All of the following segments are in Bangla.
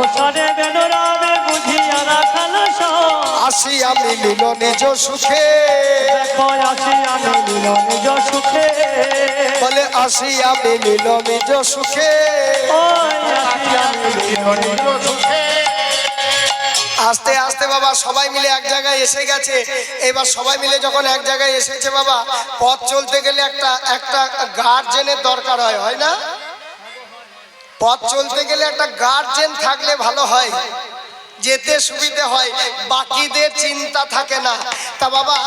সংসারে বেদরামে বুঝিয়া রাখাল আসিয়া মিলিল নিজ সুখে আসিয়া মিলিল নিজ সুখে বলে আসিয়া মিলিল নিজ সুখে আসিয়া মিলিল নিজ সুখে। আস্তে আস্তে বাবা সবাই মিলে এক জায়গায় এসে গেছে। এবার সবাই মিলে যখন এক জায়গায় এসেছে বাবা, পথ চলতে গেলে একটা গার্জেনের দরকার হয়, হয় না? পথ চলতে গেলে একটা গার্জেন থাকলে ভালো হয়, যেতে সুবিধে হয়, বাকিদের চিন্তা থাকে না। তা বাবা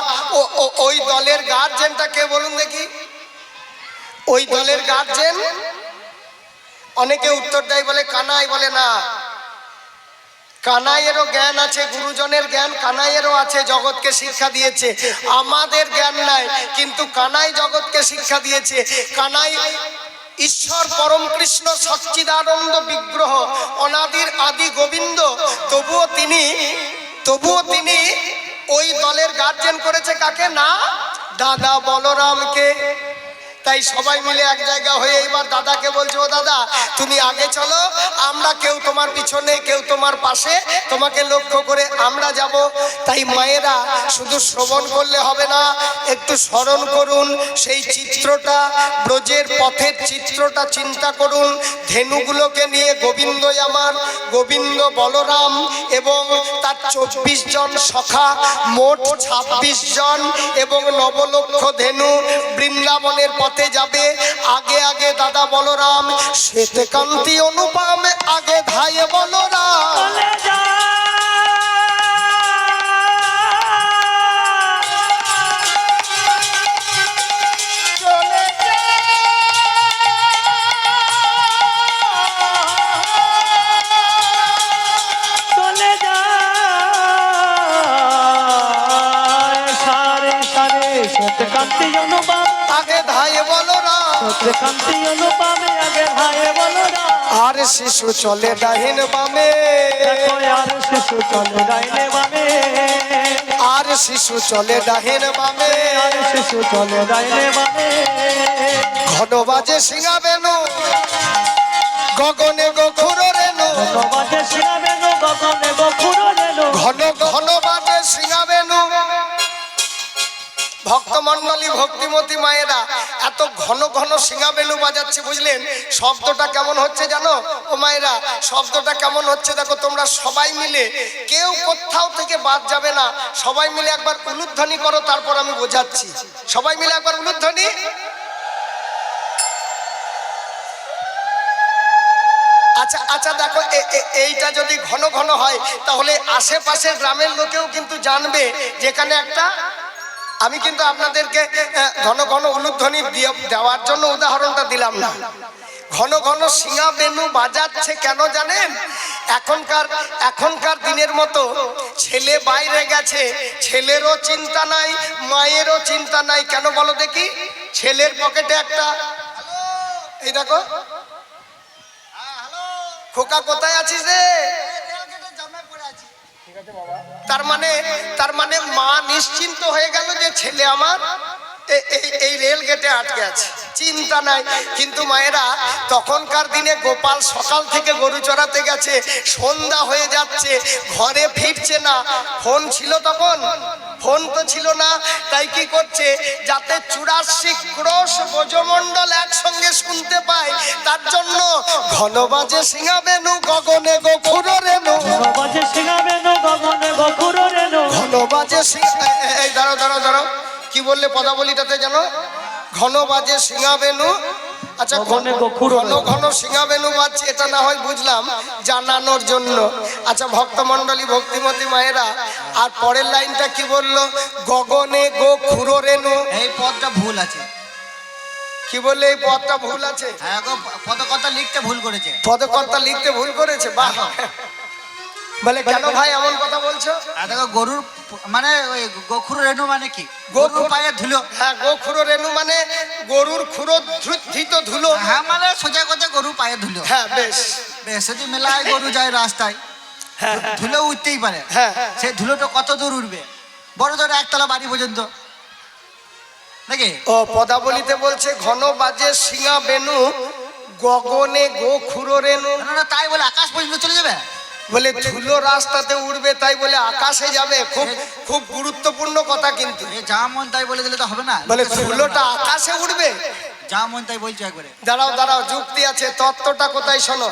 ওই দলের গার্জেনটা কে বলুন দেখি? ওই দলের গার্জেন অনেকে উত্তর দেয়, বলে কানাই। বলে না, কানাইয়েরও জ্ঞান আছে, গুরুজনের জ্ঞান কানাইয়েরও আছে, জগৎকে শিক্ষা দিয়েছে। আমাদের জ্ঞান নাই, কিন্তু কানাই জগৎকে শিক্ষা দিয়েছে। কানাই ঈশ্বর পরম কৃষ্ণ সচ্চিদানন্দ বিগ্রহ, অনাদির আদি গোবিন্দ। তবুও তিনি ওই দলের গার্জেন করেছে কাকে? না, দাদা বলরামকে। তাই সবাই মিলে এক জায়গা হয়ে এবার দাদাকে বলছে, ও দাদা তুমি আগে চলো, আমরা কেউ তোমার পিছনে কেউ তোমার পাশে, তোমাকে লক্ষ্য করে আমরা যাব। তাই মায়েরা শুধু শ্রবণ করলে হবে না, একটু স্মরণ করুন সেই চিত্রটা, ব্রজের পথের চিত্রটা চিন্তা করুন। ধেনুগুলোকে নিয়ে গোবিন্দই আমার, গোবিন্দ বলরাম এবং তার 24 জন সখা, মোট 26 জন এবং নবলক্ষ ধেনু বৃন্দাবনের পথে যাবে। আগে আগে দাদা বলরাম, শ্বেতকান্তি অনুপম আগে ধায়ে বলরাম। শ্বেতকান্তি অনুপম আগে ধায়ে বলরাম, শ্বেতকান্তি অনুপমে আগে ধায়ে বলরাম। আর শিশু চলে ডাহিন বামে, আর শিশু চলে ডাইনে বামে, আর শিশু চলে ডাহিন বামে, আর শিশু চলে ডাইনে বামে। ঘন বাজে সিঙা বেনু গগনে গোখুর রেণু, ঘন বাজে সিঙা বেনু গগনে গোখুর রেণু, ঘন ঘন বাজে সিঙা বেনু। ভক্তমণ্ডলী ভক্তিমতী মায়েরা এত ঘন ঘন সিঙা বেনু বাজাচ্ছে, বুঝলেন? শব্দটা কেমন হচ্ছে জানো ও মায়েরা? শব্দটা কেমন হচ্ছে দেখো তোমরা সবাই মিলে, কেউ কোথাও থেকে বাদ যাবে না। সবাই মিলে একবার উলুধ্বনি করো, তারপর আমি বোঝাচ্ছি। সবাই মিলে একবার উলুধ্বনি। আচ্ছা আচ্ছা, দেখো এইটা যদি ঘন ঘন হয় তাহলে আশেপাশের গ্রামের লোকেও কিন্তু জানবে যেখানে একটা। আমি কিন্তু আপনাদেরকে ঘন ঘন উলুধ্বনি দেওয়ার জন্য উদাহরণটা দিলাম না। ঘন ঘন সিঙা বেনু বাজাচ্ছে কেন জানেন? এখনকার দিনের মতো ছেলে বাইরে গেছে, ছেলেরও চিন্তা নাই, মায়েরও চিন্তা নাই। কেন বলো দেখি? ছেলের পকেটে একটা, এই দেখো, খোকা কোথায় আছিস রে? তার মানে মা নিশ্চিন্ত হয়ে গেল যে ছেলে আমার এই রেল গেটে আটকে আছে, চিন্তা নাই। কিন্তু মায়েরা তখনকার দিনে গোপাল সকাল থেকে গরু চড়াতে গেছে, সন্ধ্যা হয়ে যাচ্ছে, ঘরে ফিরছে না। ফোন ছিল তখন? ফোন তো ছিল না। তাই কি করছে? যাতে 84 ক্রোশ ব্রজমণ্ডল একসঙ্গে শুনতে পায়, তার জন্য ঘন বাজে সিঙা বেনু গগনে গোখুর রেণু, ঘন বাজে সিঙা বেনু গগনে গোখুর রেণু, ঘন বাজে সিঙা। এই দাঁড়াও দাঁড়াও দাঁড়াও, কি বললে পদাবলীটাতে জানো? ঘন বাজে সিঙা বেনু। আচ্ছা, ঘন ঘন সিঙা বেনু বাজছে, এটা না হয় বুঝলাম, জানানোর জন্য। আচ্ছা ভক্তমণ্ডলী ভক্তিমতী মায়েরা, আর পরের লাইনটা কি বললো? গগনে গোখুর রেণু। এই পদটা ভুল আছে। কি বললে? এই পদটা ভুল আছে? হ্যাঁ গো, পদকর্তা লিখতে ভুল করেছে। পদকর্তা লিখতে ভুল করেছে? বাহ। বলে কেন ভাই এমন কথা বলছো? দেখো, গরুর মানে ওই গোখুর রেণু মানে কি? গরুর পায়ে ধুলো। হ্যাঁ, গোখুর রেণু মানে গরুর খুর ধৃত ধুলো। হ্যাঁ, মানে সোজা কথা গরুর পায়ে ধুলো। হ্যাঁ, বেশ বেশ। যদি মেলায় গরু যায় রাস্তায়, ধুলো উঠতেই পারে। হ্যাঁ, সেই ধুলোটা কত দূর উঠবে? বড় ধরে একতলা বাড়ি পর্যন্ত, নাকি? ও পদাবলিতে বলছে ঘন বাজে সিঙা বেনু গগনে গোখুর রেণু। না, তাই বলে আকাশ পর্যন্ত চলে যাবে? বলে ধুলো রাস্তাতে উড়বে তাই বলে আকাশে যাবে, খুব খুব গুরুত্বপূর্ণ কথা কিন্তু। এ যা মন তাই বলে দিলে তো হবে না। বলে ধুলোটা আকাশে উড়বে, যা মন তাই বলছো একবারে। দাঁড়াও দাঁড়াও, যুক্তি আছে, তত্ত্বটা কোথায় শোনো।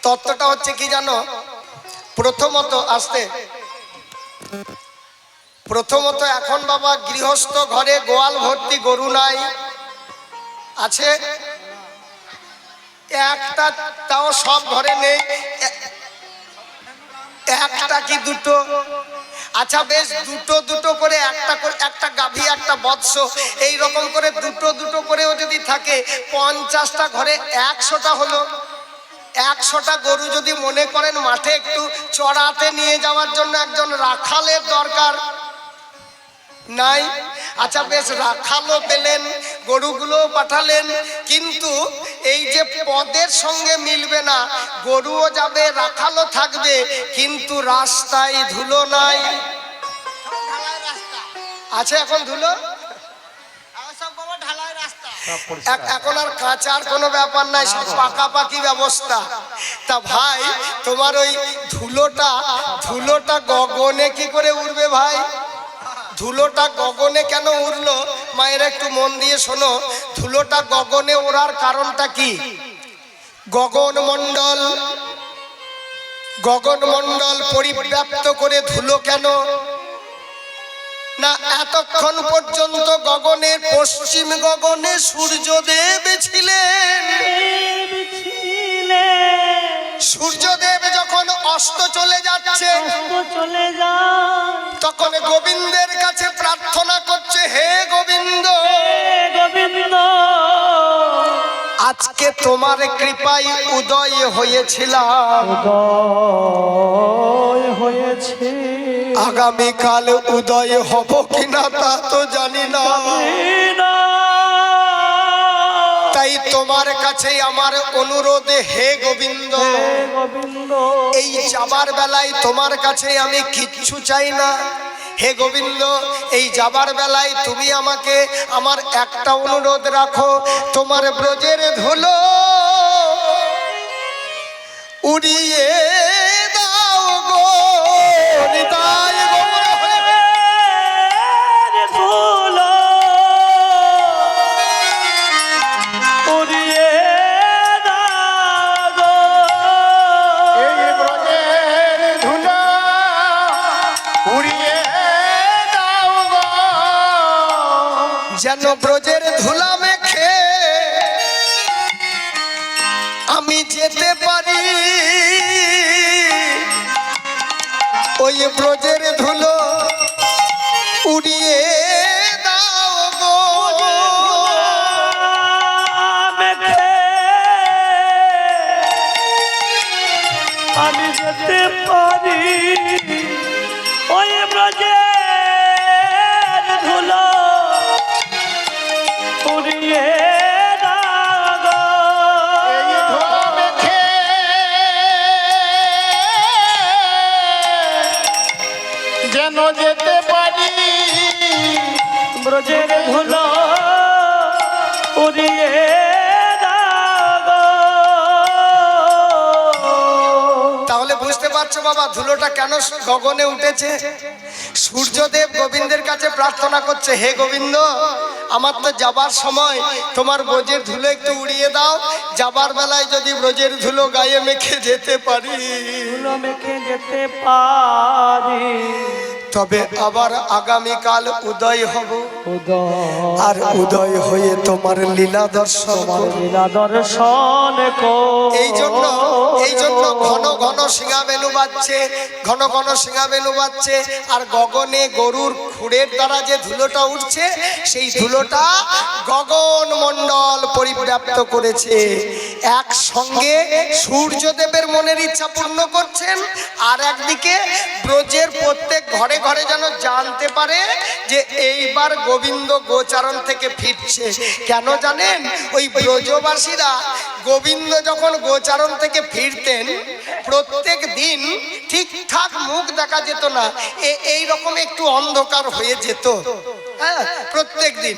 তত্ত্বটা হচ্ছে কি জানো, প্রথমত এখন বাবা গৃহস্থ ঘরে গোয়াল ভর্তি গরু নাই, আছে একটা, তাও সব ঘরে নেই, একটা কি দুটো, আচ্ছা বেশ দুটো দুটো করে একটা গাভী একটা বৎস, এই রকম করে দুটো দুটো করেও যদি থাকে 50টা ঘরে 100টা হলো। 100টা গরু যদি মনে করেন মাঠে একটু চড়াতে নিয়ে যাওয়ার জন্য একজন রাখালের দরকার নাই, আচ্ছা বেশ রাখালও পেলেন, গরুগুলো পাঠালেন, কিন্তু এই যে পদের সঙ্গে মিলবে না, গরুও যাবে রাখালও থাকবে, কিন্তু রাস্তায় ধুলো নাই। আছে এখন ধুলো, এখন আর কাঁচার কোনো ব্যাপার নাই, সব পাকাপাকি ব্যবস্থা। তা ভাই তোমার ওই ধুলোটা গগনে কি করে উড়বে ভাই? ধুলোটা গগনে কেন উড়লো মায়েরা একটু মন দিয়ে শোনো। ধুলোটা গগনে ওড়ার কারণটা কি? গগনমণ্ডল পরিব্যাপ্ত করে ধুলো কেন না, এতক্ষণ পর্যন্ত গগনের পশ্চিম গগনে সূর্যদেব ছিলেন। সূর্যদেব যখন অস্ত চলে যাচ্ছে তখন গোবিন্দের কাছে প্রার্থনা করছে, হে গোবিন্দ, আজকে তোমার কৃপায় উদয় হয়েছিলাম, আগামীকাল উদয় হব কিনা তা তো জানি না, তাই তোমার কাছে আমার অনুরোধ, হে গোবিন্দ, এই যাবার বেলায় তোমার কাছে আমি কিচ্ছু চাই না। হে গোবিন্দ, এই যাবার বেলায় তুমি আমাকে আমার একটা অনুরোধ রাখো, তোমার ব্রজের ধুলো উড়িয়ে দাও গো হৃদয় গোমরা হয়ে। ধুলো উড়িয়ে দাও গো, এই ব্রজের ধুলো উড়িয়ে দাও গো, যেন ব্রজের ধুলা মেখে আমি যেতে পারি, ওই ব্রজের ধুলো উড়িয়ে দাও গো, আমি যেতে পারি, ওই ব্রজের ধুলো উড়িয়ে দাও গো, যেন যেতে পারি, ব্রজের ধুলো উড়িয়ে দাও গো। তাহলে বুঝতে পারছো বাবা ধুলোটা কেন গগনে উঠেছে? সূর্যদেব গোবিন্দের কাছে প্রার্থনা করছে, হে গোবিন্দ, আমার তো যাবার সময় তোমার ব্রজের ধুলো একটু উড়িয়ে দাও, যাবার বেলায় যদি ব্রজের ধুলো গায়ে মেখে যেতে পারি, ধুলো মেখে যেতে পারি, তবে আবার আগামীকাল উদয় হব, আর উদয় হয়ে তোমার লীলা দর্শন করব। লীলা দর্শন এই জন্য ঘন ঘন সিংহাবেনু বাজছে, ঘন ঘন সিংহাবেনু বাজছে, আর গগনে গরুর খুঁড়ের দ্বারা যে ধুলোটা উঠছে, সেই ধুলোটা গগন মণ্ডল পরিব্যাপ্ত করেছে। একসঙ্গে সূর্যদেবের মনের ইচ্ছা পূর্ণ করছেন, আর একদিকে ব্রজের প্রত্যেক ঘরে ঘরে যেন জানতে পারে যে এইবার গোবিন্দ গোচারণ থেকে ফিরছে। কেন জানেন? ওই ব্রজবাসীরা গোবিন্দ যখন গোচারণ থেকে ফিরতেন প্রত্যেক দিন ঠিকঠাক মুখ দেখা যেত না, এই রকম একটু অন্ধকার হয়ে যেত, হ্যাঁ প্রত্যেক দিন।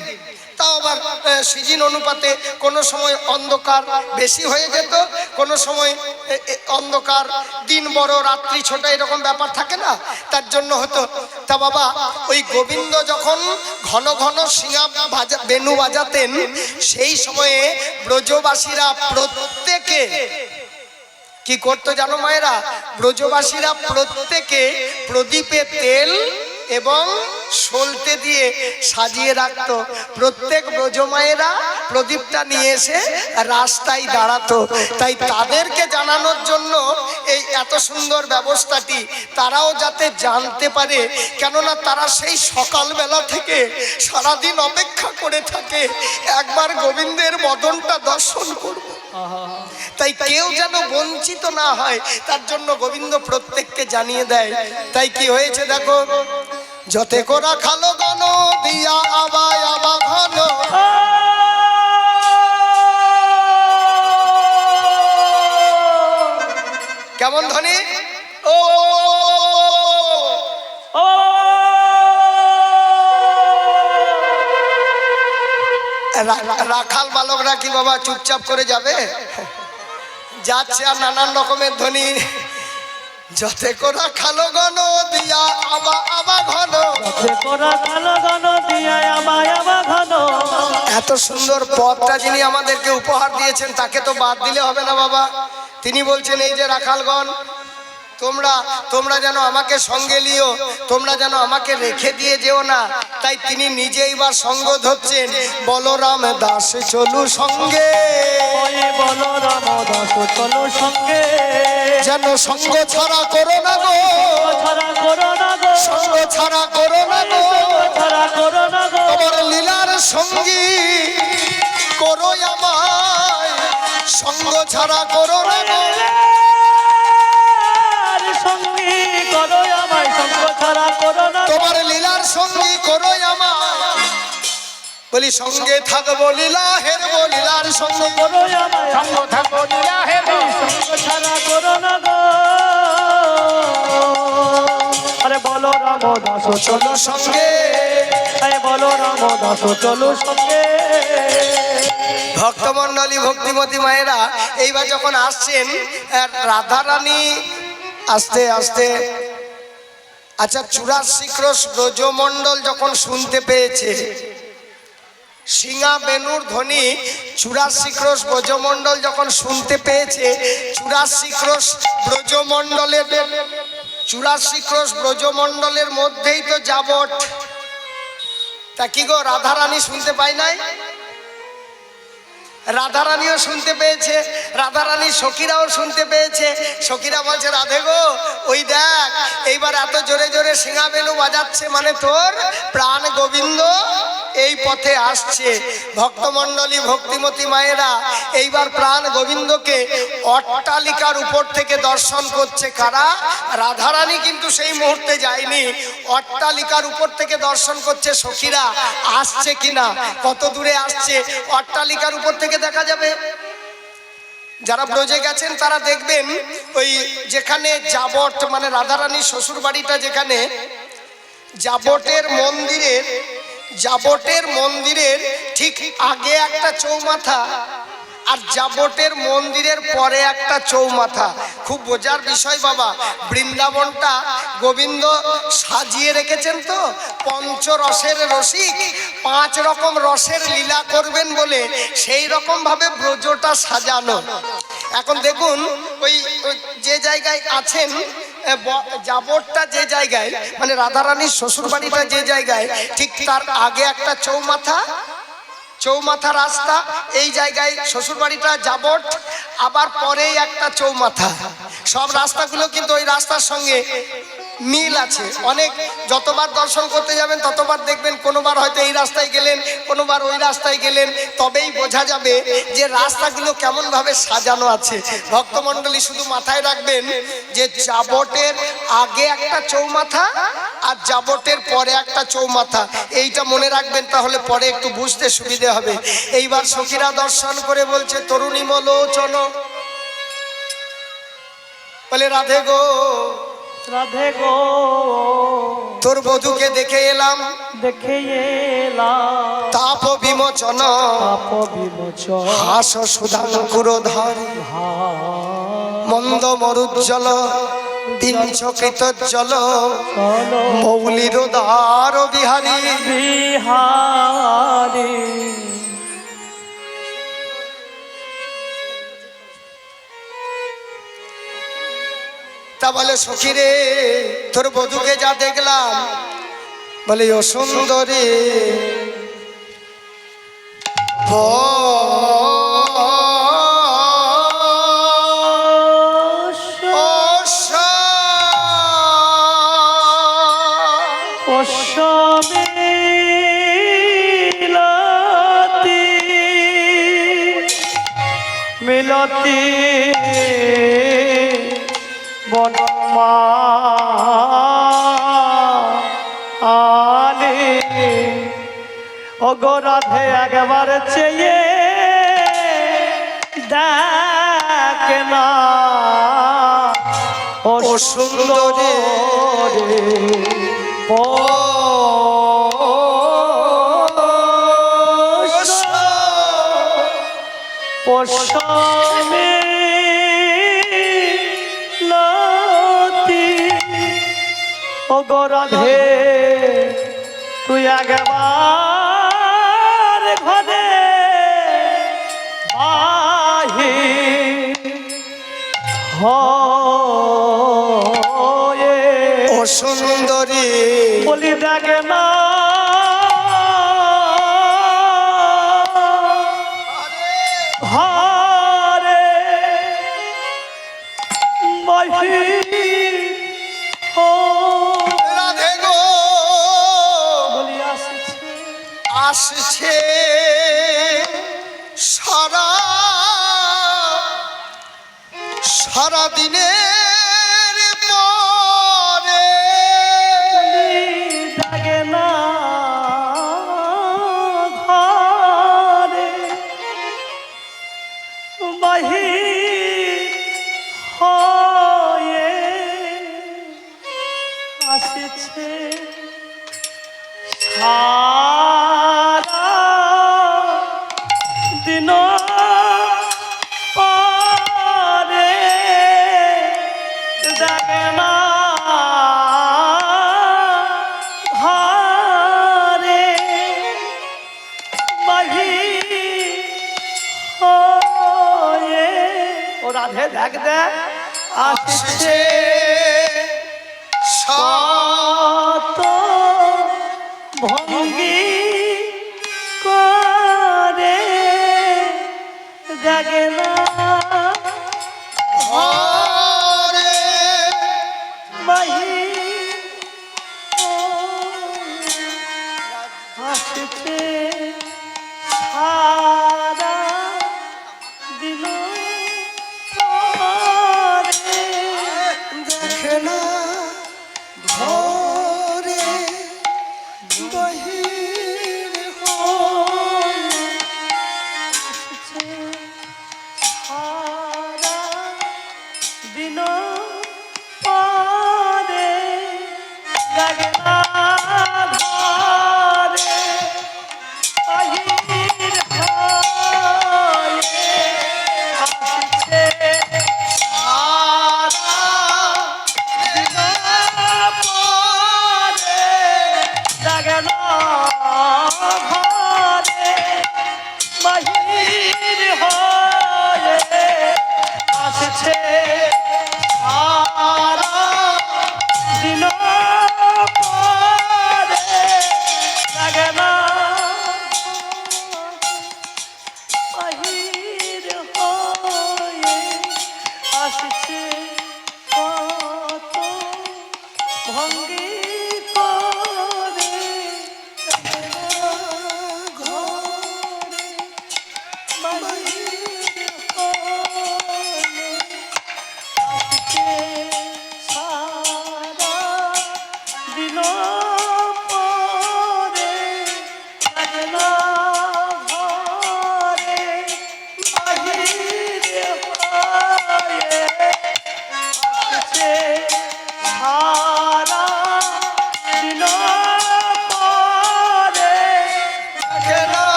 তাও আবার সিজন অনুপাতে কোনো সময় অন্ধকার বেশি হয়ে যেত, কোনো সময় অন্ধকার দিন বড় রাত্রি ছোট এরকম ব্যাপার থাকে না, তার জন্য হতো। তা বাবা ওই গোবিন্দ যখন ঘন ঘন সিঙা বেনু বাজাতেন সেই সময়ে ব্রজবাসীরা প্রত্যেকে কি করতো জানো মায়েরা? ব্রজবাসীরা প্রত্যেকে প্রদীপে তেল এবং সলতে দিয়ে সাজিয়ে রাখতো। প্রত্যেক ব্রজমায়েরা প্রদীপটা নিয়ে এসে রাস্তায় দাঁড়াতো। তাই তাদেরকে জানানোর জন্য এই এত সুন্দর ব্যবস্থাটি, তারাও যাতে জানতে পারে, কেননা তারা সেই সকালবেলা থেকে সারাদিন অপেক্ষা করে থাকে একবার গোবিন্দের বদনটা দর্শন করব। তাই কেউ যেন বঞ্চিত না হয় তার জন্য গোবিন্দ প্রত্যেককে জানিয়ে দেয়। তাই কি হয়েছে দেখো, যতে কোরা খালো গণ দিয়া আবায় আবা ঘন, কেমন ধ্বনি? ও রাখাল বালকরা কি বাবা চুপচাপ করে যাবে? যাচ্ছে আর নানান রকমের ধ্বনি। যতে কোরা খালো গণ দিয়া আবা আবা ঘন, এত সুন্দর পদটা যিনি আমাদেরকে উপহার দিয়েছেন তাকে তো বাদ দিলে হবে না বাবা। তিনি বলছেন এই যে রাখালগণ, তোমরা যেন আমাকে সঙ্গে লিও, তোমরা যেন আমাকে রেখে দিয়ে যেও না। তাই তিনি নিজে এইবার সঙ্গ ধরছেন, বলরাম দাস চলু সঙ্গে, বলরাম দাস চলু সঙ্গে, যেন সঙ্গ ছাড়া করো না গো, ছাড়া করো না গো, সঙ্গ ছাড়া করো না গো, ছাড়া করো না গো, তোমার লীলার সঙ্গী করো আমায়, সঙ্গ ছাড়া করো না গো, সঙ্গী করো আমায়, সঙ্গ ছাড়া করো না, তোমার লীলার সঙ্গী করো আমায়। বলি সঙ্গে থাকবো লীলা হেরবো লীলার সঙ্গে করো আমায়, সঙ্গ থাকবো লীলা হেরবো, সঙ্গ ছাড়া করো না গো। আরে বলো রাম দাস চলো সঙ্গে, আরে বলো রাম দাস চলো সঙ্গে। ভক্তমণ্ডলী ভক্তিমতী মায়েরা এইবার যখন আসছেন রাধারানী আস্তে আস্তে, আচ্ছা 84 ক্রোশ ব্রজমণ্ডল যখন শুনতে পেয়েছে, সিঙা বেনুর ধ্বনি 84 ক্রোশ ব্রজমণ্ডল যখন শুনতে পেয়েছে, 84 ক্রোশ ব্রজমণ্ডলের 84 ক্রোশ ব্রজমণ্ডলের মধ্যেই তো যাবট। তা কি গো রাধারানী শুনতে পাই নাই? রাধারানীও শুনতে পেয়েছে, রাধারানী সখীরাও শুনতে পেয়েছে। সখীরা বলছে রাধে গো ওই দেখ এইবার এত জোরে জোরে সিঙা বেনু বাজাচ্ছে, মানে তোর প্রাণ গোবিন্দ এই পথে আসছে। ভক্তমণ্ডলী ভক্তিমতী মায়েরা এইবার প্রাণ গোবিন্দকে অট্টালিকার উপর থেকে দর্শন করছে। কারা? রাধারানী কিন্তু সেই মুহূর্তে যায়নি, অট্টালিকার উপর থেকে দর্শন করছে সখীরা। আসছে কিনা, কত দূরে আসছে অট্টালিকার উপর থেকে দেখা যাবে। যারা ব্রজে গেছেন তারা দেখবেন ওই যেখানে যাবট মানে রাধারানীর শ্বশুর বাড়িটা যেখানে, যাবটের মন্দিরের ঠিক আগে একটা চৌমাথা আর যাবটের মন্দিরের পরে একটা চৌমাথা। খুব বোঝার বিষয় বাবা, বৃন্দাবনটা গোবিন্দ সাজিয়ে রেখেছেন তো পঞ্চরসের রসিক, 5 রকম রসের লীলা করবেন বলে সেই রকম ভাবে ব্রজটা সাজানো। এখন দেখুন ওই যে জায়গায় আছেন যাবটটা, যে জায়গায় মানে রাধারানীর শ্বশুর বাড়িটা যে জায়গায়, ঠিক তার আগে একটা চৌমাথা রাস্তা, এই জায়গায় শ্বশুর বাড়িটা যাবট, আবার পরেই একটা চৌমাথা। সব রাস্তাগুলো কিন্তু ওই রাস্তার সঙ্গে মিল আছে। অনেক যতবার দর্শন করতে যাবেন ততবার দেখবেন কোনোবার হয়তো এই রাস্তায় গেলেন, কোনোবার ওই রাস্তায় গেলেন, তবেই বোঝা যাবে যে রাস্তাগুলো কেমন ভাবে সাজানো আছে। ভক্তমণ্ডলী শুধু মাথায় রাখবেন যে যাবটের আগে একটা চৌমাথা আর যাবটের পরে একটা চৌমাথা, এইটা মনে রাখবেন, তাহলে পরে একটু বুঝতে সুবিধে হবে। এইবার সখীরা দর্শন করে বলছে তরুণী মলোচন, বলে রাধে গো রাধে গো তোর বধূকে দেখে এলাম দেখে এলাম তাপ বিমোচন পাপ বিমোচন হাস সুধাঙ্কুর ধর মন্দ মরুজ্জল তিনচকিত জল চলো মৌলির দ্বার বিহারী বিহারি তা বলে সখী রে তোর বধূকে যা দেখলাম বলে ও সুন্দরী মিলতি বনমা আলি ওগো রাধে একবার চেয়ে দেখ না ও সুন্দরী পোষমে লতি ওগো রাধে তুই একবার ঘরে বাহির হয়ে ও সুন্দরী বলি দেখে না ঘরে বাহির রাধে গো বলি আসছে আসছে সারা সারা দিনের পরে লাগে না ঘরে বাহির হয়ে আসছে সারা দিন পরে দেখে না ঘরে বাহির হয়ে ও রাধে দেখ দেখ আসছে কত ভঙ্গি করে দেখে না ঘরে বাহির আসছে সারা দিন পরে দেখে না ঘরে বহির সারা দিন পরে লাগে না ঘরে বাহির হয়ে আসছে সারা দিন পরে লাগে না ঘরে বাহির হয়ে আসছে সারা দিন পরে লাগে না বাহির হয়ে আসছে কত ভঙ্গি করে ঘরে বাহির হয়ে আসছে সারা দিন পরে লাগে না ঘরে বাহির হয়ে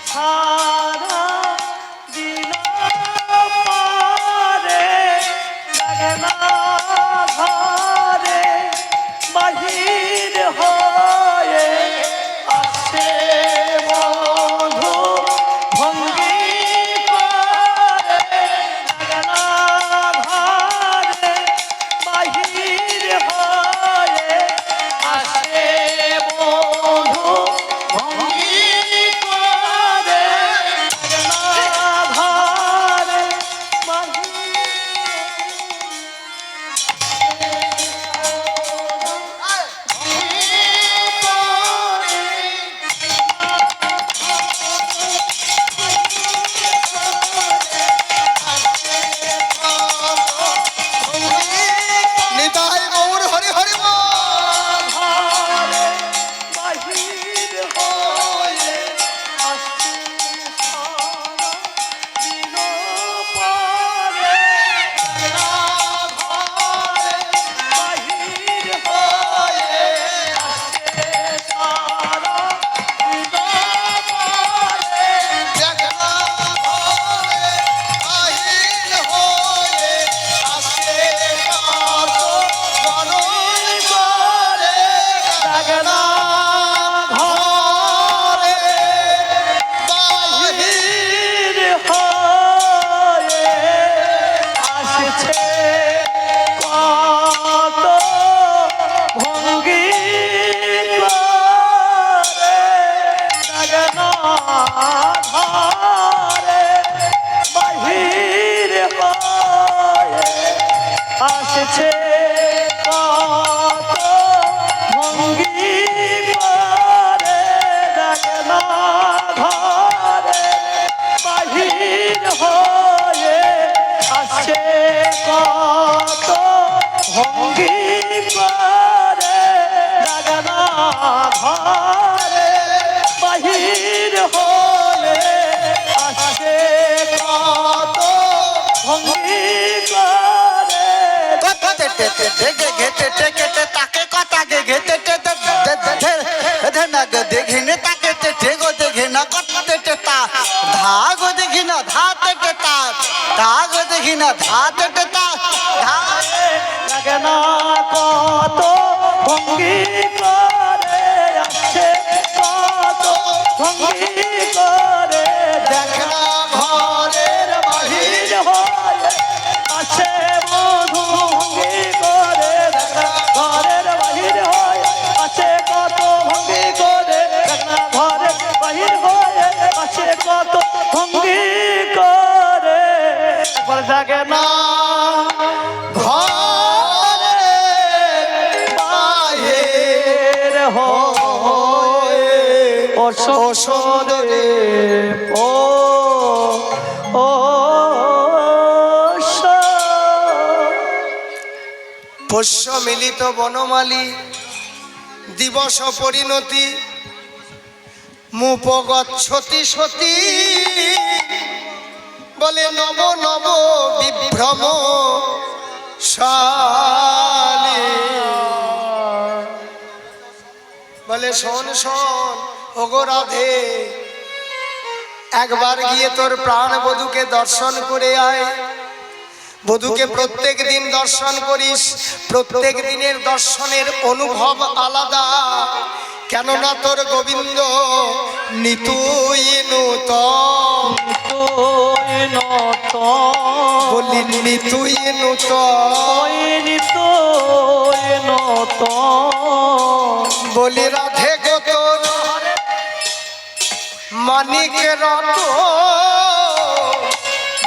সারা দিন পারে লাগে না ঘরে বাহির হয়ে আসে বন্ধু ভঙ্গি করে লাগে না ঘরে বাহির হয়ে আসে বন্ধু ভঙ্গি করে লাগে না ঘরে বাহির নিতাই গৌর হরি হরি বল। ঘরে বাহির হয়ে আসে সারা দিন পারে না ঘরে বাহির হয়ে আসে সারা দিন পারে দেখনা ঘরে আহিল হয়ে আসে কত গণই করে লাগনা ঘরে বাহির বাহির হয়ে আসছে কত ভঙ্গি করে লাগনা ঘরে বাহির হয়ে আসছে কত ভঙ্গি করে লাগনা ঘরে বাহির হয়ে আসছে কত ভঙ্গি করে লাগনা ঘরে বাহির হয়ে আসছে কত ভঙ্গি করে দেখে ঘেটে টেকেটে তাকে কথা গে ঘেটে না দেখি না তাকে ঠেগো দেখি না কটতে তা ধাগো দেখি না ধাতে তা ধাগো দেখি না ধাতে তা লাগনা কত ভঙ্গি করে আসছে কত ভঙ্গি করে দেখনা ঘরের বাহির বাহির হয়ে আসে বধু ভঙ্গি করে দেখনা ঘরের বাহির হয়ে আসে কত ভঙ্গি করে দেখনা ঘরের বাহির হয়ে আসে কত ভঙ্গি করে একবার জাগে না ঘরের বাহির বাহির হয়ে ওষুধে ও ও পোষ্য মিলিত বনমালী দিবস পরিণতি মুপগচ্ছতি সতী বলে নব নব বিভ্রম শালী বলে শোন শোন ওগো রাধে একবার গিয়ে তোর প্রাণ বধূকে দর্শন করে আয়। বধূকে প্রত্যেক দিন দর্শন করিস, প্রত্যেক দিনের দর্শনের অনুভব আলাদা, কেননা তোর গোবিন্দ নিতুই নূতন। বলি নিতুই নূতন, বলি রাধে গো তোর মানিক রত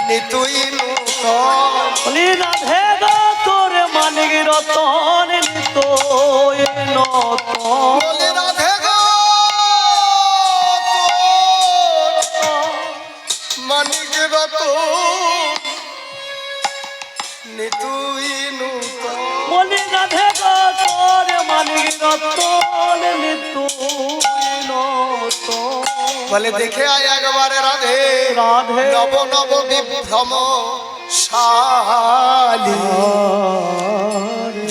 নিতুই নূতন। বলি রাধে গো তোর মানিক রতন নিতই নতন। বলি রাধে গো তোর মানিক রত নিতুই নূতন। বলি রাধে গো তোর মানিক রতন নিতই নতন। বলে দেখে আয় একবারে রাধে রাধে নব নব বিভ্রম শালি।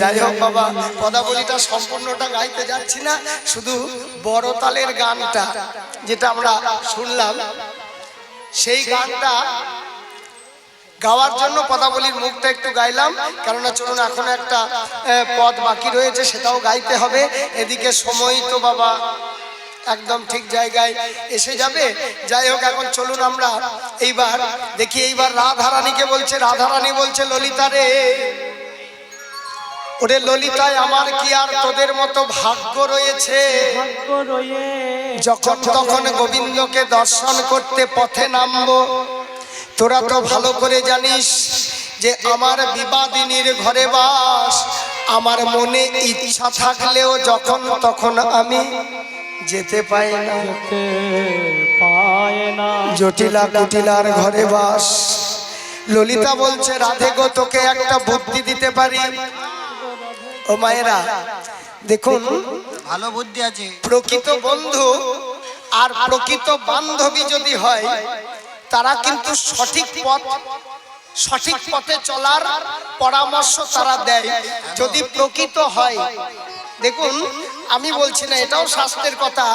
যাই হোক বাবা, পদাবলীটা সম্পূর্ণটা গাইতে যাচ্ছি না, শুধু বড় তালের গানটা যেটা আমরা শুনলাম সেই গানটা গাওয়ার জন্য পদাবলীর মুখটা একটু গাইলাম। কেননা চলুন এখন একটা পদ বাকি রয়েছে, সেটাও গাইতে হবে। এদিকে সময় তো বাবা একদম ঠিক জায়গায় এসে যাবে। যাই হোক, এখন চলুন আমরা এইবার দেখি, এইবার রাধারানীকে বলছে, রাধারানী বলছে ললিতা রে, ওরে ললিতায় আমার কি আর তোদের মতো ভাগ্য রয়েছে? যখন তখন গোবিন্দকে দর্শন করতে পথে নামবো। তোরা তো ভালো করে জানিস যে আমার বিবাদিনীর ঘরে বাস, আমার মনে ইচ্ছা থাকলেও যখন তখন আমি যেতে পাই না। জটিলা কুটিলার ঘরে বাস। ললিতা বলছে রাধে গো, তোকে একটা বুদ্ধি দিতে পারি। ও মায়েরা দেখুন, ভালো বুদ্ধি আছে। প্রকৃত বন্ধু আর প্রকৃত বান্ধবী যদি হয়, তারা কিন্তু সঠিক পথে চলার পরামর্শ তারা দেয় যদি প্রকৃত হয়। দেখুন, আমি বলছি না, এটাও শাস্ত্রের কথা,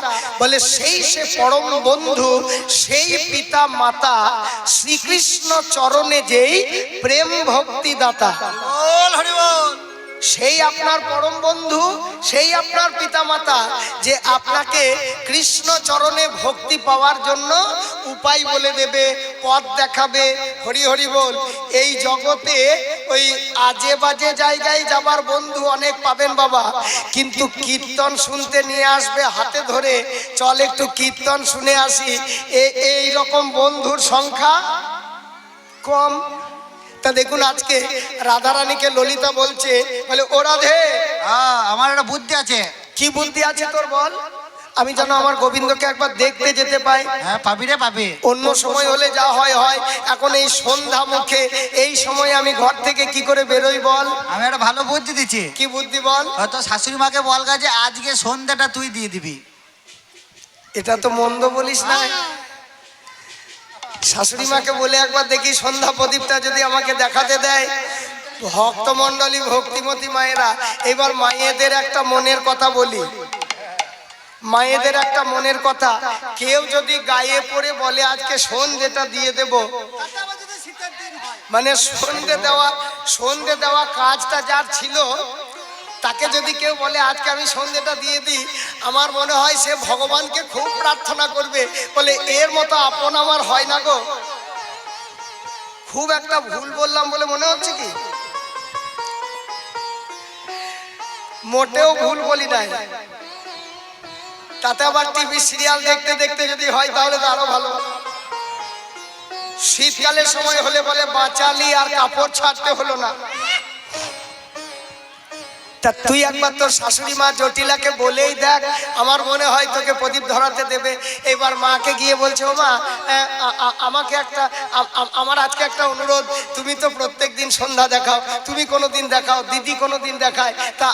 বলে সেই সে পরম বন্ধু, সেই পিতা মাতা, শ্রীকৃষ্ণ চরণে যেই প্রেম ভক্তি দাতা, সেই আপনার পরম বন্ধু, সেই আপনার পিতামাতা, যে আপনাকে কৃষ্ণ চরণে ভক্তি পাওয়ার জন্য উপায় বলে দেবে, পথ দেখাবে। হরি হরি বল। এই জগতে ওই আজে বাজে জায়গায় যাবার বন্ধু অনেক পাবেন বাবা, কিন্তু কীর্তন শুনতে নিয়ে আসবে হাতে ধরে, চল একটু কীর্তন শুনে আসি, এই রকম বন্ধুর সংখ্যা কম। তা দেখুন, আজকে রাধারানীকে ললিতা বলছে, বলে ও রাধে, আমার একটা বুদ্ধি আছে। কি বুদ্ধি আছে তোর বল? আমি যেন আমার গোবিন্দকে একবার দেখতে যেতে পাই। হ্যাঁ, পাবি রে, পাবি। অন্য সময় হলে যা হয় হয়, এখন এই সন্ধ্যা মুখে এই সময় আমি ঘর থেকে কি করে বেরোই বল? আমি একটা ভালো বুদ্ধি দিচ্ছি। কি বুদ্ধি বল? হয়তো শাশুড়ি মাকে বল যে আজকে সন্ধ্যাটা তুই দিয়ে দিবি। এটা তো মন্দ বলিস না। শাশুড়ি মাকে বলে একবার দেখি সন্ধ্যা প্রদীপটা যদি আমাকে দেখাতে দেয়। ভক্তমণ্ডলী, ভক্তিমতী মায়েরা, এবার মায়েদের একটা মনের কথা বলি। মায়েদের একটা মনের কথা, কেউ যদি গায়ে পড়ে বলে আজকে সন্ধ্যেটা দিয়ে দেব, মানে সন্ধ্যে দেওয়া কাজটা যার ছিল, তাকে যদি কেউ বলে আজকে আমি সন্ধ্যেটা দিয়ে দিই, আমার মনে হয় সে ভগবানকে খুব প্রার্থনা করবে, বলে এর মতো আপন আমার হয় না গো। খুব একটা ভুল বললাম বলে মনে হচ্ছে কি? মোটেও ভুল বলি নাই। তাতে আবার টিভি সিরিয়াল দেখতে দেখতে যদি হয় তাহলে তো আরো ভালো। শীতকালের সময় হলে বলে বাঁচালি আর কাপড় ছাড়তে হলো না। তা তুই একবার তোর শাশুড়ি মা জটিলাকে বলেই দেখ, আমার মনে হয় তোকে প্রদীপ ধরাতে দেবে। এবার মাকে গিয়ে বলছে, ও মা, আমার আজকে একটা অনুরোধ, তুমি তো প্রত্যেক দিন সন্ধ্যা দেখাও, তুমি কোনোদিন দেখাও, দিদি কোনোদিন দেখায়, তা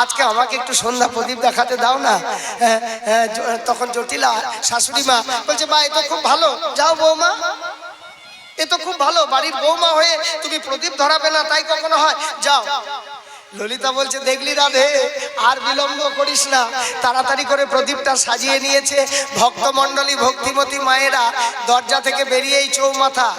আজকে আমাকে একটু সন্ধ্যা প্রদীপ দেখাতে দাও না। তখন জটিলা শাশুড়ি মা বলছে, মা এ তো খুব ভালো, যাও বৌমা, এ তো খুব ভালো, বাড়ির বৌমা হয়ে তুমি প্রদীপ ধরাবে না, তাই কখনো হয়, যাও। ললিতা বলছে, দেখলি রাধে, আর বিলম্ব করিস না, তাড়াতাড়ি করে প্রদীপটা সাজিয়ে নিয়েছে। ভক্তমণ্ডলী, ভক্তিমতী মায়েরা দরজা থেকে বেরিয়েই চৌমাথা,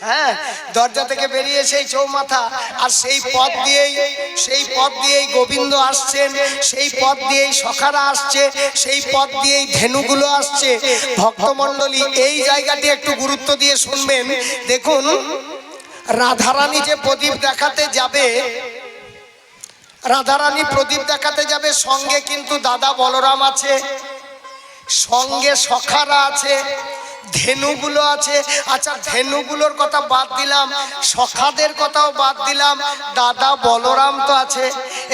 হ্যাঁ, দরজা থেকে বেরিয়ে সেই চৌমাথা, আর সেই পথ দিয়েই গোবিন্দ আসছেন, সেই পথ দিয়েই সখারা আসছে, সেই পথ দিয়েই ধেনুগুলো আসছে। ভক্তমণ্ডলী, এই জায়গাটি একটু গুরুত্ব দিয়ে শুনবেন। দেখুন, রাধারানী যে প্রদীপ দেখাতে যাবে, রাধারানী প্রদীপ দেখাতে যাবে, সঙ্গে কিন্তু দাদা বলরাম আছে, সঙ্গে সখারা আছে, ধেনুগুলো আছে। আচ্ছা, ধেনুগুলোর কথা বাদ দিলাম, সখাদের কথাও বাদ দিলাম, দাদা বলরাম তো আছে।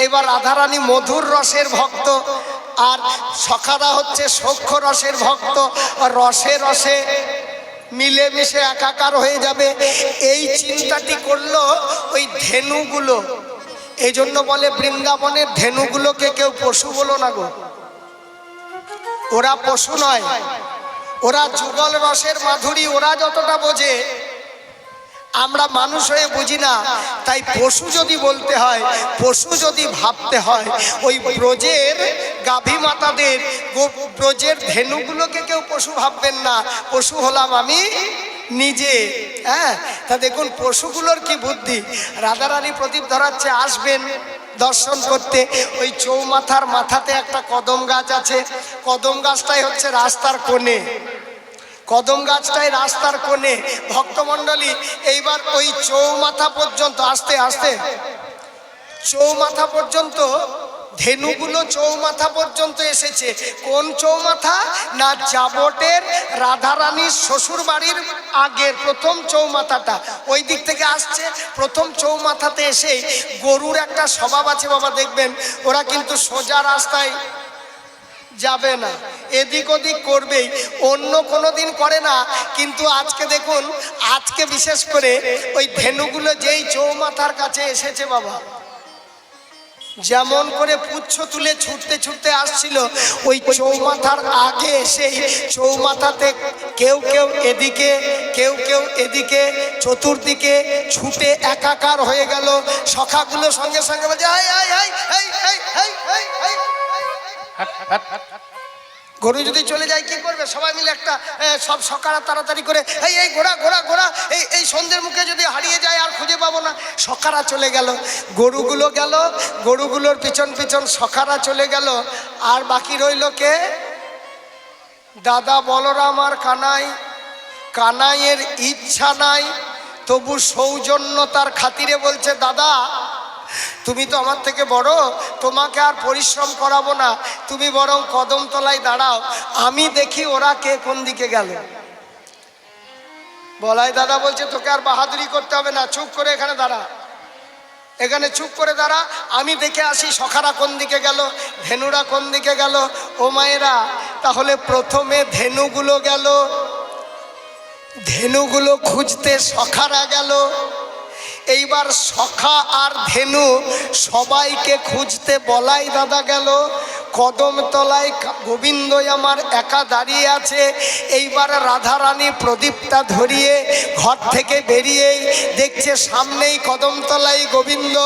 এবার রাধারানী মধুর রসের ভক্ত, আর সখারা হচ্ছে সখ্য রসের ভক্ত, রসে রসে মিলেমিশে একাকার হয়ে যাবে। এই চিন্তাটি করলো ওই ধেনুগুলো। এই জন্য বলে বৃন্দাবনের ধেনুগুলোকে কেউ পশু বলো না গো, ওরা পশু নয়, ওরা যুগল রসের মাধুরী ওরা যতটা বোঝে, আমরা মানুষ হয়ে বুঝি না, তাই পশু যদি বলতে হয়, পশু যদি ভাবতে হয়, ওই ব্রজের গাভী মাতাদের ব্রজের ধেনুগুলোকে কেউ পশু ভাববেন না। পশু হলাম আমি নিজে। হ্যাঁ, তা দেখুন পশুগুলোর কি বুদ্ধি। রাধারানী প্রদীপ ধরাচ্ছে, আসবেন দর্শন করতে। ওই চৌমাথার মাথাতে একটা কদম গাছ আছে, কদম গাছটাই হচ্ছে রাস্তার কোণে, কদম গাছটাই রাস্তার কোণে। ভক্তমণ্ডলী, এইবার ওই চৌমাথা পর্যন্ত আস্তে আস্তে চৌমাথা পর্যন্ত ধেনুগুলো চৌমাথা পর্যন্ত এসেছে। কোন চৌমাথা? না, জাবটের রাধারানীর শ্বশুর বাড়ির আগের প্রথম চৌমাথাটা ওই দিক থেকে আসছে। প্রথম চৌমাথাতে এসে গরুর একটা স্বভাব আছে বাবা, দেখবেন ওরা কিন্তু সোজা রাস্তায় যাবে না, এদিক ওদিক করবেই, অন্য কোনো দিন করে না। কিন্তু আজকে দেখুন, আজকে বিশেষ করে ওই ধেনুগুলো যেই চৌমাথার কাছে এসেছে বাবা, যেমন করে পুচ্ছ তুলে ছুটতে ছুটতে আসছিল, ওই চৌমাথার আগে এসে চৌমাথাতে কেউ কেউ এদিকে, কেউ কেউ এদিকে, চতুর্দিকে ছুটে একাকার হয়ে গেল। সখাগুলো সঙ্গে সঙ্গে বলছে, গরু যদি চলে যায় কি করবে? সবাই মিলে একটা সব সকারা তাড়াতাড়ি করে, এই ঘোড়া ঘোড়া ঘোড়া, এই সন্ধ্যের মুখে যদি হারিয়ে যায় আর খুঁজে পাবো না। সকারা চলে গেল, গরুগুলো গেল, গরুগুলোর পিছন পিছন সকারা চলে গেল। আর বাকি রইল কে? দাদা বলরাম আর কানাই। কানাইয়ের ইচ্ছা নাই, তবু সৌজন্যতার খাতিরে বলছে, দাদা তুমি তো আমার থেকে বড়, তোমাকে আর পরিশ্রম করাবো না, তুমি বরং কদমতলায় দাঁড়াও, আমি দেখি ওরা কে কোন দিকে গেল। বলাই দাদা বলছে, তোকে আর বাহাদুরি করতে হবে না, চুপ করে এখানে দাঁড়া, এখানে চুপ করে দাঁড়া, আমি দেখে আসি সখারা কোন দিকে গেল, ধেনুরা কোন দিকে গেল। ও মায়েরা, তাহলে প্রথমে ধেনুগুলো গেল, ধেনুগুলো খুঁজতে সখারা গেল। এইবার সখা আর ধেনু সবাইকে খুঁজতে বলাই দাদা গেল। কদমতলায় গোবিন্দ আমার একা দাঁড়িয়ে আছে। এইবার রাধারানী প্রদীপটা ধরিয়ে ঘর থেকে বেরিয়েই দেখছে সামনেই কদমতলায় গোবিন্দ।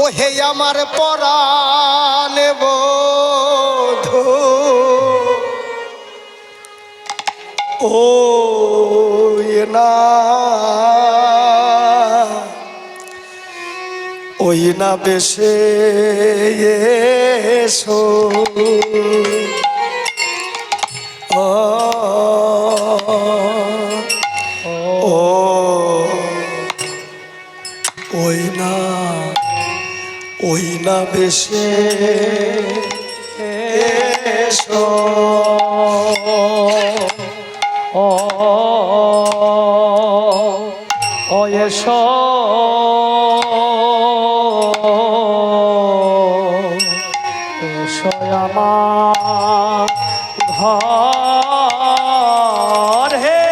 ও হে আমার পরাণ বধূ, ও না ওই না বেশে এসো, ওই না বেশে এসো, এসো এসো আমার ঘর হে,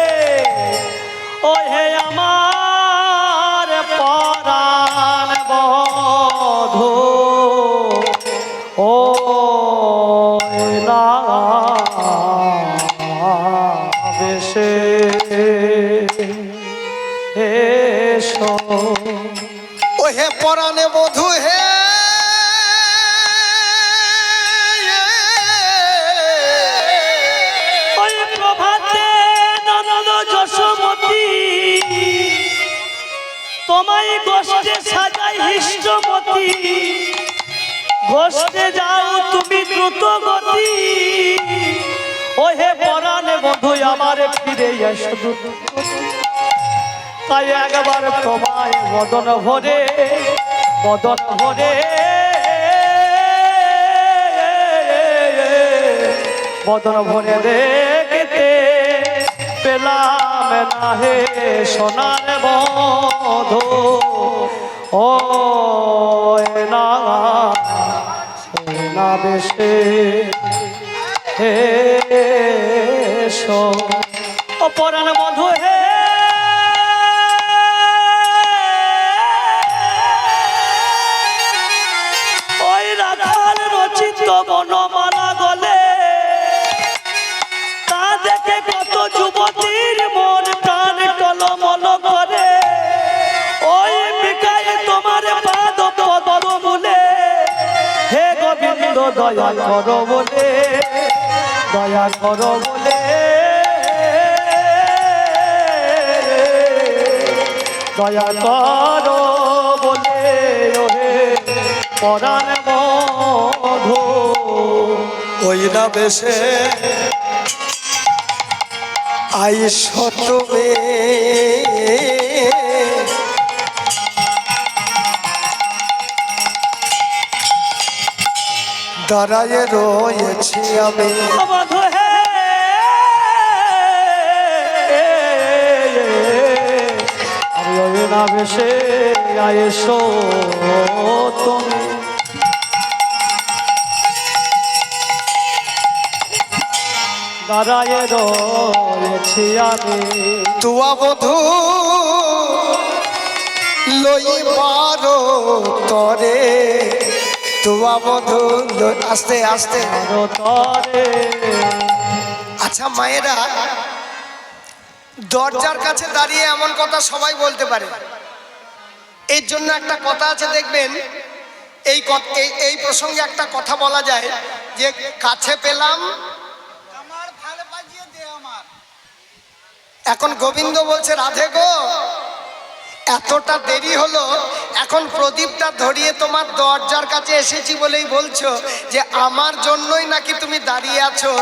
ও হে আমার পরাণ বধূ, ও না বেশে এসো। ও হে পরাণে বধূ হে, ওই প্রভাতে ননদ যশোমতী তোমায় গোষ্ঠে সাজাই হৃষ্টমতী, গোষ্ঠে যাও তুমি দ্রুত গতি, ও হে পরাণে বধূ আমার ফিরে এসো দ্রুত গতি। তাই একবার তোমায় বদন ভরে বদন ভরে দেখতে পেলাম না হে সোনার বধূ, ও না বেশে এসো, ও পরাণ বধূ হে। বনমালা গলে তা দেখে কত যুবতীর মন প্রাণ টলমল করে, দয়া করো বলে, দয়া করো বলে, দয়া করো বলে ওহে পরাণ বধূ। ওই না বেশে আইসো তুমি, দাঁড়ায় রয়েছি আমি। বধূ হে আমি ওই না বেশে আইসো তুমি, দাঁড়ায় রয়েছি আমি। তুয়া বধূ লইবার তরে, তুয়া বধূ আস্তে আস্তে। তরে আচ্ছা মায়েরা, দরজার কাছে দাঁড়িয়ে এমন কথা সবাই বলতে পারে। এর জন্য একটা কথা আছে দেখবেন, এই প্রসঙ্গে একটা কথা বলা যায় যে কাছে পেলাম। এখন গোবিন্দ বলছে রাধে গো, এতটা দেরি হলো, এখন প্রদীপটা ধরিয়ে তোমার দরজার কাছে এসেছি বলেই বলছো যে আমার জন্যই নাকি তুমি দাঁড়িয়ে আছো।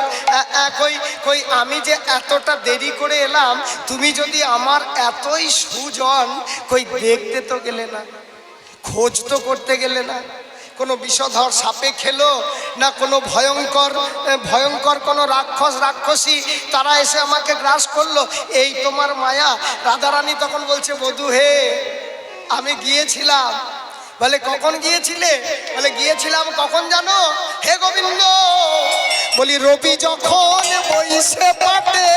কই কই আমি যে এতটা দেরি করে এলাম, তুমি যদি আমার এতই সুজন, কই দেখতে তো গেলে না, খোঁজ তো করতে গেলে না, কোনো বিষধর সাপে খেলো না কোনো ভয়ঙ্কর কোনো রাক্ষসী তারা এসে আমাকে গ্রাস করলো, এই তোমার মায়া। রাধারানী তখন বলছে বধূ হে আমি গিয়েছিলাম। বলে কখন গিয়েছিলে? বলে গিয়েছিলাম কখন জানো হে গোবিন্দ? বলি রবি যখন বইসে পাটে,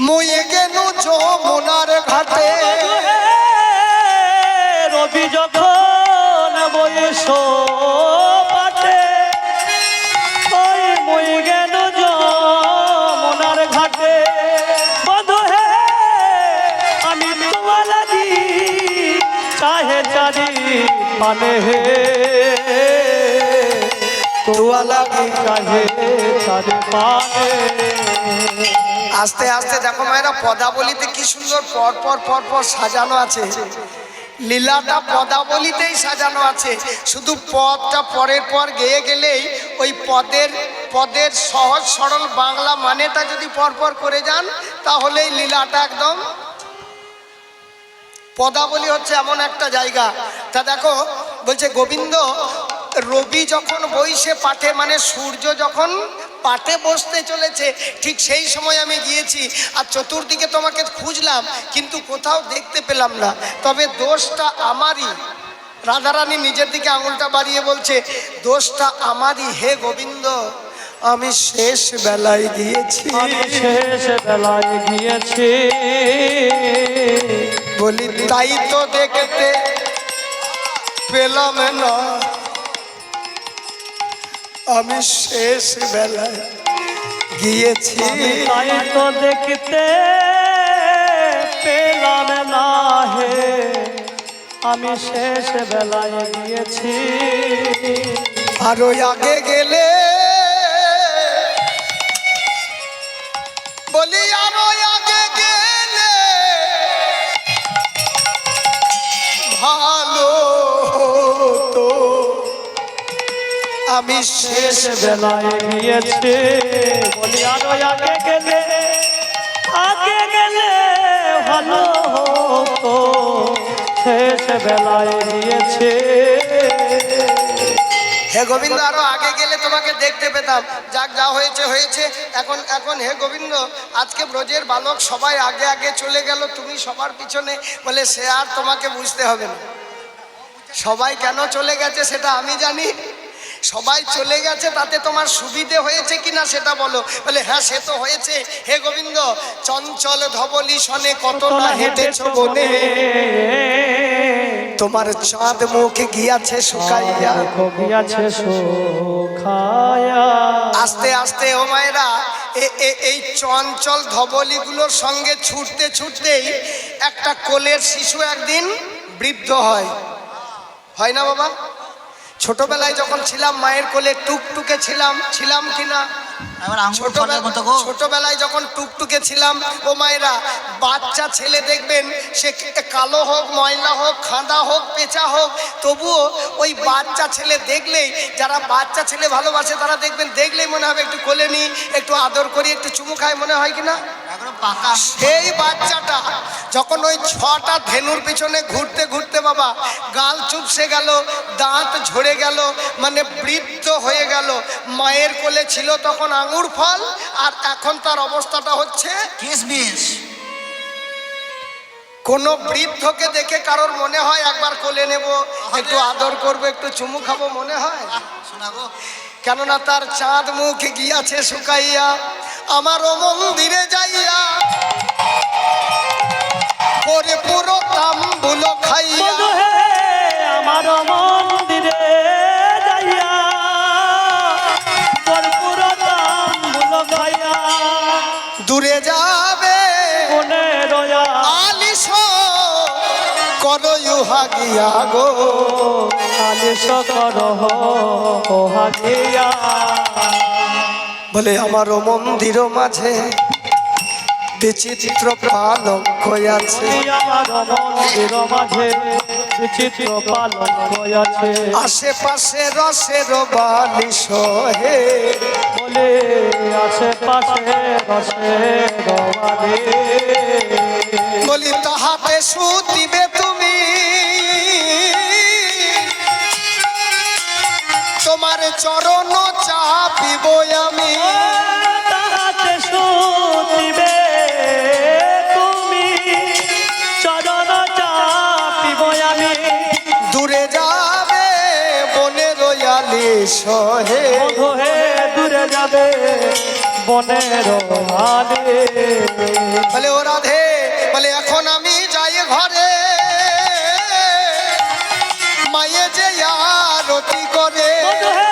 মুই গেনু যমুনার ঘাটে। রবি যখন বয়স পাটে, ওই মই গেল যমুনার ঘাটে। বধূ হে আমি তোমার লাগি চাহে চারি পানে হে, তোমার লাগি চাহে চারি পানে। আস্তে আস্তে দেখো মায়েরা, পদাবলিতে কি সুন্দর পর পর পর পর সাজানো আছে। লীলাটা পদাবলিতেই সাজানো আছে। শুধু পদটা পরের পর গেয়ে গেলেই ওই পদের সহজ সরল বাংলা মানেটা যদি পরপর করে যান, তাহলেই লীলাটা একদম। পদাবলী হচ্ছে এমন একটা জায়গা। তা দেখো বলছে গোবিন্দ রবি যখন বইসে পাঠে, মানে সূর্য যখন পাটে বসতে চলেছে, ঠিক সেই সময় আমি গিয়েছি। আর চতুর্দিকে তোমাকে খুঁজলাম কিন্তু কোথাও দেখতে পেলাম না। তবে দোষটা আমারই। রাধারানী নিজের দিকে আঙুলটা বাড়িয়ে বলছে দোষটা আমারই হে গোবিন্দ, আমি শেষ বেলায় গিয়েছি, আমি শেষ বেলায় গিয়েছি। বলি তাই তো দেখতে পেলাম না, আমি শেষ বেলায় গিয়েছি। তাই তো দেখতে পেলাম না হে, আমি শেষ বেলায় গিয়েছি। আরো আগে গেলে, বলি আরো আগে গেলে ভালো হতো, আমি শেষ বেলায় গিয়েছি। বলি আরো আগে গেলে ভালো হতো, শেষ বেলায় গিয়েছে। হে গোবিন্দ আরো আগে গেলে তোমাকে দেখতে পেতাম। যাক যা হয়েছে হয়েছে। এখন হে গোবিন্দ আজকে ব্রজের বালক সবাই আগে আগে চলে গেল, তুমি সবার পিছনে। বলে সে আর তোমাকে বুঝতে হবে না, সবাই কেন চলে গেছে সেটা আমি জানি। সবাই চলে গেছে তাতে তোমার সুবিধে হয়েছে কিনা সেটা বলো। বলে হ্যাঁ সে তো হয়েছে হে গোবিন্দ। চঞ্চল ধবলি সনে কত না হেঁটেছ বনে, তোমার চাঁদ মুখ গিয়াছে শুকাইয়া, গিয়াছে শুকাইয়া। আস্তে আস্তে ও মায়েরা এই চঞ্চল ধবলিগুলোর সঙ্গে ছুটতে ছুটতেই একটা কোলের শিশু একদিন বৃদ্ধ হয় না বাবা? ছোটবেলায় যখন ছিলাম মায়ের কোলে টুকটুকে ছিলাম কিনা? এবার আঙ্গুর ফলের মতো গো। ছোটবেলায় যখন টুকটুকে ছিলাম, ও মায়েরা, বাচ্চা ছেলে দেখবেন সে কালো হোক, ময়লা হোক, খাঁদা হোক, পেঁচা হোক, তবুও ওই বাচ্চা ছেলে দেখলেই, যারা বাচ্চা ছেলে ভালোবাসে তারা দেখবেন, দেখলেই মনে হবে একটু কোলে নিই, একটু আদর করি, একটু চুমু খাই, মনে হয় কিনা? একদম পাকা। সেই বাচ্চাটা যখন ওই 6টা ধেনুর পিছনে ঘুরতে ঘুরতে বাবা গাল চুপসে গেল, দাঁত ঝরে গেল, মানে বৃদ্ধ হয়ে গেল। মায়ের কোলে ছিল তখন আঙুর ফল, আর এখন তার অবস্থাটা হচ্ছে কিসমিস। কোন বৃদ্ধকে দেখে কারোর মনে হয় একবার কোলে নেব, একটু আদর করবো, একটু চুমু খাবো, মনে হয়? শোনা গো, কেননা তার চাঁদ মুখ গিয়াছে শুকাইয়া, আমারও মন্দিরে যাইয়া করে পুরো তাম্বুল খাইয়া। বধূ হে আমার মন্দিরে যাইয়া কর্পূর তাম্বুল খাইয়া দূরে যাবে মনে রয়া আলিশ করো ইহা গিয়া গো, আলিশ করহ হাজিয়া। বলে আমারও মন্দির মাঝে বিচিত্র পালঙ্ক আছে, আমার মন্দির মাঝে বিচিত্র পালঙ্ক আছে। আশেপাশে রসের বালিশ হে, বলে আশেপাশে রসে রবালে বলি তাহাতে শুতিবে তুমি, তোমার চরণ চাপিব আমি। তাহাতে শুনিবে তুমি চরণ চাপিব আমি। দূরে যাবে বনের আলিশ হে, বধূ হে দূরে যাবে বনের আলে। বলে ও রাধে, বলে এখন আমি যাই ঘরে, মায়ে যে আরতি করে। বধূ হে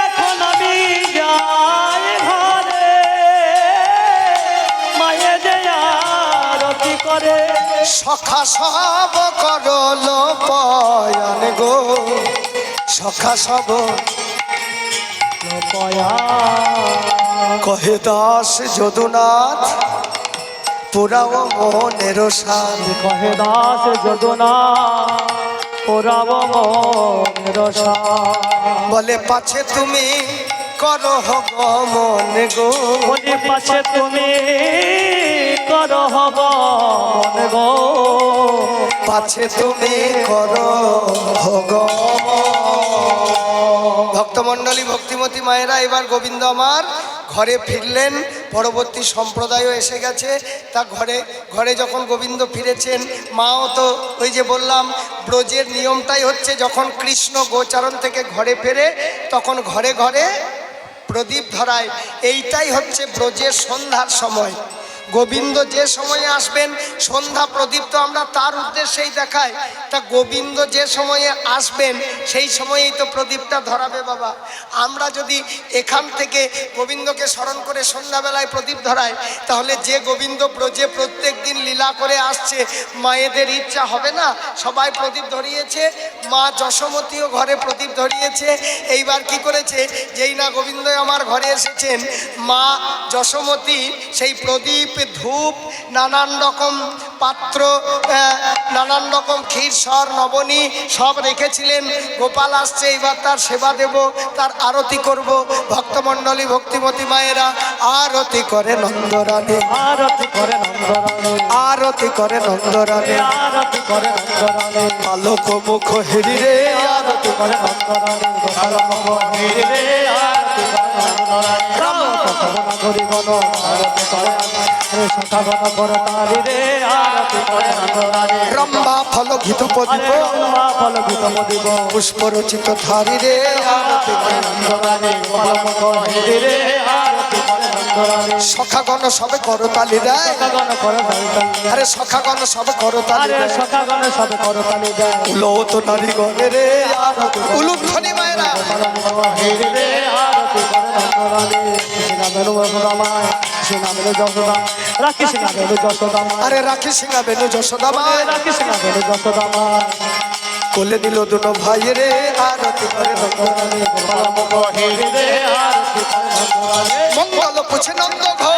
এখন আমি যাই ঘরে, মায়ে যে আরতি করে। সখা সব করল পয়ান গো, সখা সব পয়া কহে দাস যদুনাথ পুরাও মনের সাদ। কহে দাস যদুনা পুরাব মনের সাদ। বলে পাছে তুমি করো গমন গো, বলি পাছে তুমি করহ গমন গো। পাছে তুমি করো ভক্তমণ্ডলী, ভক্তিমতী মায়েরা, এবার গোবিন্দ আমার ঘরে ফিরলেন। পরবর্তী সম্প্রদায়ও এসে গেছে। তা ঘরে যখন গোবিন্দ ফিরেছেন, মাও তো ওই যে বললাম ব্রজের নিয়মটাই হচ্ছে, যখন কৃষ্ণ গোচারণ থেকে ঘরে ফেরে তখন ঘরে ঘরে প্রদীপ ধরায়। এইটাই হচ্ছে ব্রজের সন্ধ্যার সময়। গোবিন্দ যে সময়ে আসবেন, সন্ধ্যা প্রদীপ তো আমরা তার উদ্দেশ্যেই দেখাই। তা গোবিন্দ যে সময়ে আসবেন সেই সময়েই তো প্রদীপটা ধরাবে বাবা। আমরা যদি এখান থেকে গোবিন্দকে স্মরণ করে সন্ধ্যাবেলায় প্রদীপ ধরাই, তাহলে যে গোবিন্দ ব্রজে প্রত্যেক দিন লীলা করে আসছে, মায়েদের ইচ্ছা হবে না? সবাই প্রদীপ ধরিয়েছে, মা যশোমতীও ঘরে প্রদীপ ধরিয়েছে। এইবার কি করেছে, যেই না গোবিন্দ আমার ঘরে এসেছেন, মা যশোমতী সেই প্রদীপ, ধূপ, নানান রকম পাত্র, নানান রকম ক্ষীর, সর, নবনী সব রেখেছিলেন। গোপাল আসছে, এইবার তার সেবা দেব, তার আরতি করব। ভক্তমণ্ডলী, ভক্তিমতী মায়েরা আরতি করে নন্দরানী, আরতি করে নন্দরানী, আরতি করে নন্দরানী। আরতি করে নন্দরানী, আলোক মুখ হিরি রে, আরতি করে নন্দরানী, গোপাল মুখ হিরি রে, আরতি করে নন্দরানী। রাম কৃষ্ণ গরি গণ আরতি করে, সখা গণ করে তারি রে, আরতি করে নন্দরানী রম্ভা ফল ঘিত প্রদীপ রম্ভা ফল ঘৃত প্রদীপ পুষ্প রচিত ধারি রে আরতি করে নন্দরানী গোপালমুখ হেরি রে আরতি করে নন্দরানী সখাগণ সবে করতালি দেয় সখাগণ করে নন্দরানী আরে সখাগণ সবে করতালি আরে দেয় সখাগণ সবে করতালি দেয় উলত নারীগণে রে আরতি উলুধ্বনি মায়েরা হেরি রে আরতি করে নন্দরানী কৃষ্ণা বেনু বসুরামায় কৃষ্ণা বেনু যশোদা কৃষ্ণা বেনু যশোদামায় আরে রাখি সিংহা বেনু যশোদা মায় কৃষ্ণা বেনু যশোদামায় কোলে দিল দুনো ভাই রে আরতি করে নন্দরানী গোপালমুখ হেরি রে আরতি করে নন্দরানী মঙ্গল পুছে নন্দ ঘোষ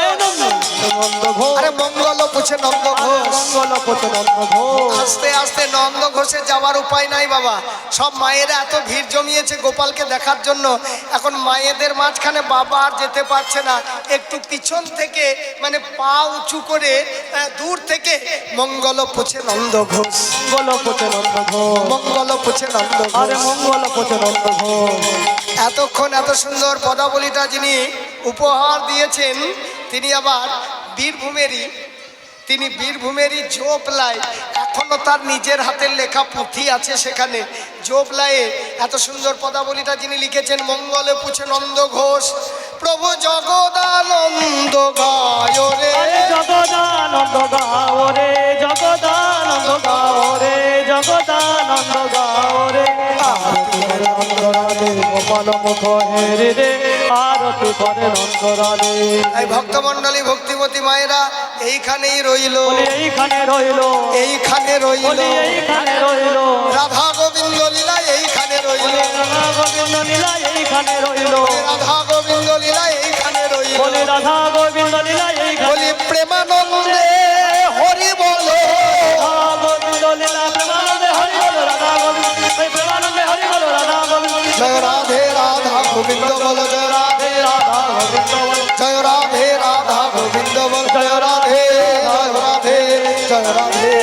নন্দ ঘোষ আরে মঙ্গল পুছে নন্দ ঘোষ মঙ্গল পথ নন্দ ঘোষ আস্তে আস্তে নন্দ ঘোষে যাওয়ার উপায় নাই বাবা সব মায়েরা এত ভিড় জমিয়েছে গোপালকে দেখার জন্য এখন মায়েদের মাঝখানে বাবা আর যেতে পারছে না একটু পিছন থেকে মানে পা উঁচু করে দূর থেকে মঙ্গল পুছে নন্দ ঘোষ মঙ্গল পথ নন্দ ঘোষ মঙ্গল পুছে নন্দ আরে ঘোষ মঙ্গল পথ নন্দ ঘোষ এতক্ষণ এত সুন্দর পদাবলীটা যিনি উপহার দিয়েছেন তিনি আবার বীরভূমেরই জোপলায় এখনো তার নিজের হাতের লেখা পুঁথি আছে সেখানে জোপলায়ে এত সুন্দর পদাবলীটা যিনি লিখেছেন মঙ্গলে পুছে নন্দ ঘোষ প্রভু জগদানন্দ গায় রে আরে জগদানন্দ গাও রে জগদানন্দ গাও রে জগদানন্দ গাও রে আরতি করে নন্দরানী গোপাল মুখ হেরি রে আরতি করে নন্দরানী এই ভক্তমণ্ডলী ভক্তিমতী মায়েরা এইখানেই রইল বলি এইখানে রইল এইখানে রইল বলি এইখানে রইল রাধা গোবিন্দ লীলা এইখানে রইল বলি রাধা গোবিন্দ লীলা এইখানে রইল রাধা গোবিন্দ লীলা এইখানে রইল বলি রাধা গোবিন্দ লীলা এইখানে বলি প্রেমানন্দে হরি বলো রাধা গোবিন্দ লীলা প্রেমানন্দে হরি বল রাধা গোবিন্দ ওই প্রেমানন্দে হরি বল রাধা গোবিন্দ জয় রাধে রাধা গোবিন্দ বলো জয় রাধে রাধা গোবিন্দ বল জয় রাধে রাধা গোবিন্দ বলো জয় রাধে জয় রাধে জয় রাধে